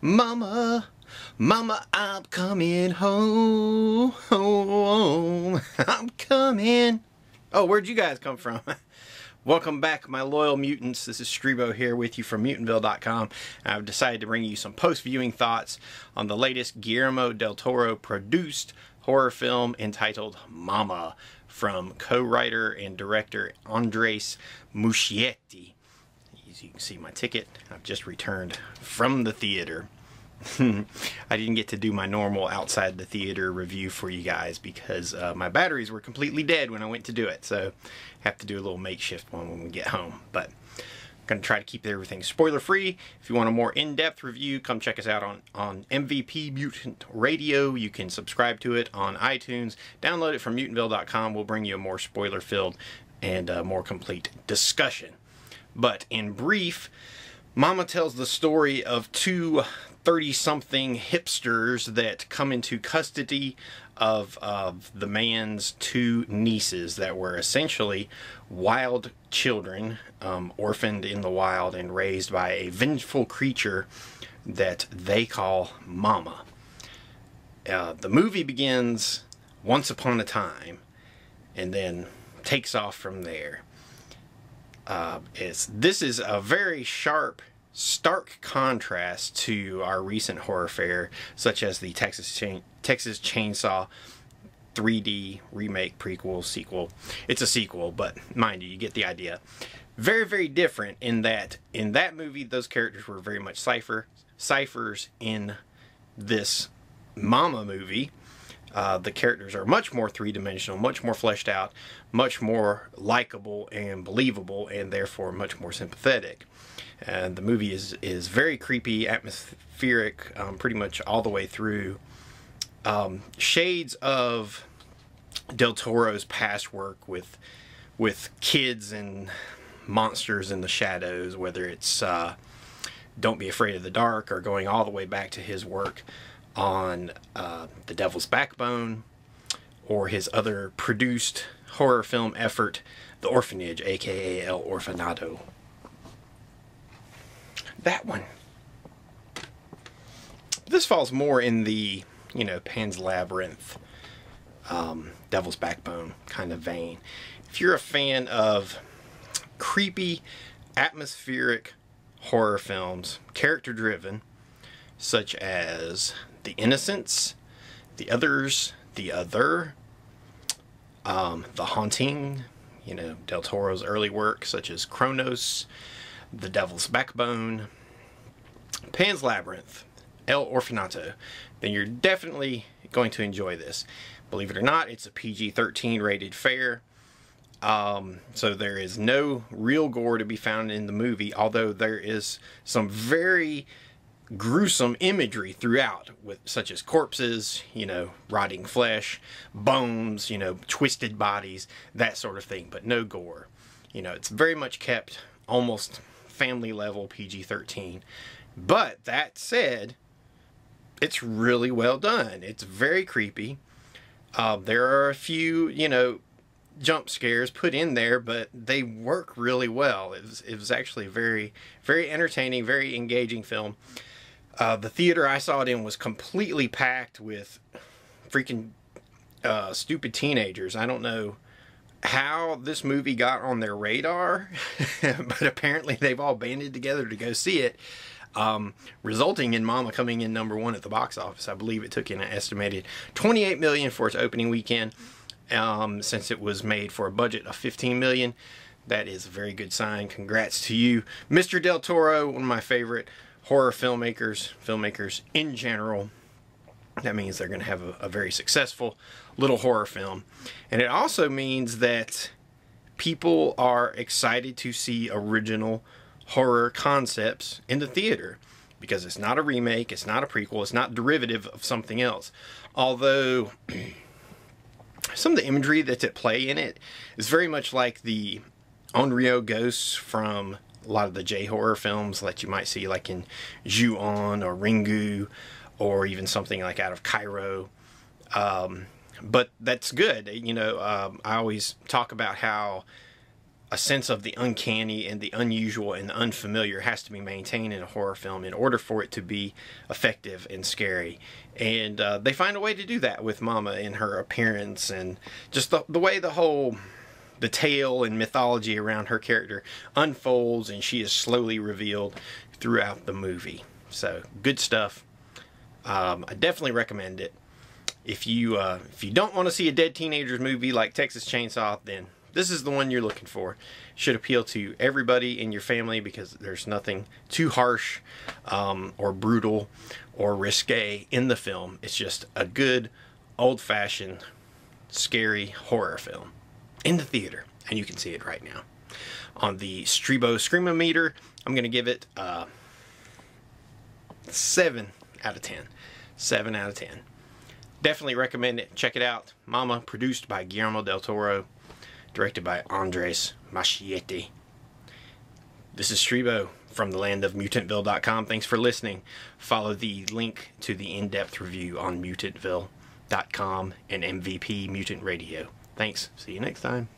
Mama, Mama, I'm coming home. I'm coming. Oh, where'd you guys come from? Welcome back, my loyal mutants. This is Strebo here with you from Mutantville.com. I've decided to bring you some post-viewing thoughts on the latest Guillermo del Toro produced horror film entitled Mama from co-writer and director Andres Muschietti. As you can see my ticket, I've just returned from the theater. I didn't get to do my normal outside the theater review for you guys because my batteries were completely dead when I went to do it, so I have to do a little makeshift one when we get home. But I'm going to try to keep everything spoiler free. If you want a more in-depth review, come check us out on MVP Mutant Radio. You can subscribe to it on iTunes, download it from Mutantville.com. We'll bring you a more spoiler filled and more complete discussion. But in brief, Mama tells the story of two 30-something hipsters that come into custody of the man's two nieces that were essentially wild children, orphaned in the wild and raised by a vengeful creature that they call Mama. The movie begins once upon a time and then takes off from there. This is a very sharp, stark contrast to our recent horror fare, such as the Texas Chainsaw 3D remake, prequel, sequel. It's a sequel, but mind you get the idea. Very, very different in that movie, those characters were very much ciphers. In this Mama movie, the characters are much more three-dimensional, much more fleshed out, much more likable and believable, and therefore much more sympathetic. And the movie is very creepy, atmospheric, pretty much all the way through. Shades of Del Toro's past work with kids and monsters in the shadows, whether it's Don't Be Afraid of the Dark or going all the way back to his work on The Devil's Backbone, or his other produced horror film effort, The Orphanage, aka El Orfanato. That one. This falls more in the, Pan's Labyrinth, Devil's Backbone kind of vein. If you're a fan of creepy, atmospheric horror films, character-driven, such as The Innocents, The Others, The Other, The Haunting, Del Toro's early work, such as Cronos, The Devil's Backbone, Pan's Labyrinth, El Orfanato, then you're definitely going to enjoy this. Believe it or not, it's a PG-13 rated fare. So there is no real gore to be found in the movie, although there is some very gruesome imagery throughout, such as corpses, rotting flesh, bones, twisted bodies, that sort of thing, but no gore. It's very much kept almost family level PG-13. But that said, it's really well done. It's very creepy. There are a few, jump scares put in there, but they work really well. It was actually a very, very entertaining, very engaging film. The theater I saw it in was completely packed with freaking stupid teenagers. I don't know how this movie got on their radar, but apparently they've all banded together to go see it, resulting in Mama coming in #1 at the box office. I believe it took in an estimated $28 million for its opening weekend, since it was made for a budget of $15 million. That is a very good sign. Congrats to you, Mr. Del Toro, one of my favorite horror filmmakers in general. That means they're going to have a very successful little horror film. And it also means that people are excited to see original horror concepts in the theater, because it's not a remake, it's not a prequel, it's not derivative of something else. Although some of the imagery that's at play in it is very much like the Onryo ghosts from a lot of the J-horror films that you might see like in Ju-On or Ringu, or even something like out of Cairo. But that's good. I always talk about how a sense of the uncanny and the unusual and the unfamiliar has to be maintained in a horror film in order for it to be effective and scary. And they find a way to do that with Mama and her appearance and just the way the tale and mythology around her character unfolds, and she is slowly revealed throughout the movie. So good stuff. I definitely recommend it. If you don't want to see a dead teenagers movie like Texas Chainsaw, then this is the one you're looking for. Should appeal to everybody in your family because there's nothing too harsh or brutal or risque in the film. It's just a good old-fashioned scary horror film in the theater, and you can see it right now. On the Strebo Screamometer, I'm going to give it 7 out of 10. 7 out of 10. Definitely recommend it. Check it out. Mama, produced by Guillermo del Toro, directed by Andres Muschietti. This is Strebo from the land of Mutantville.com. Thanks for listening. Follow the link to the in-depth review on Mutantville.com and MVP Mutant Radio. Thanks. See you next time.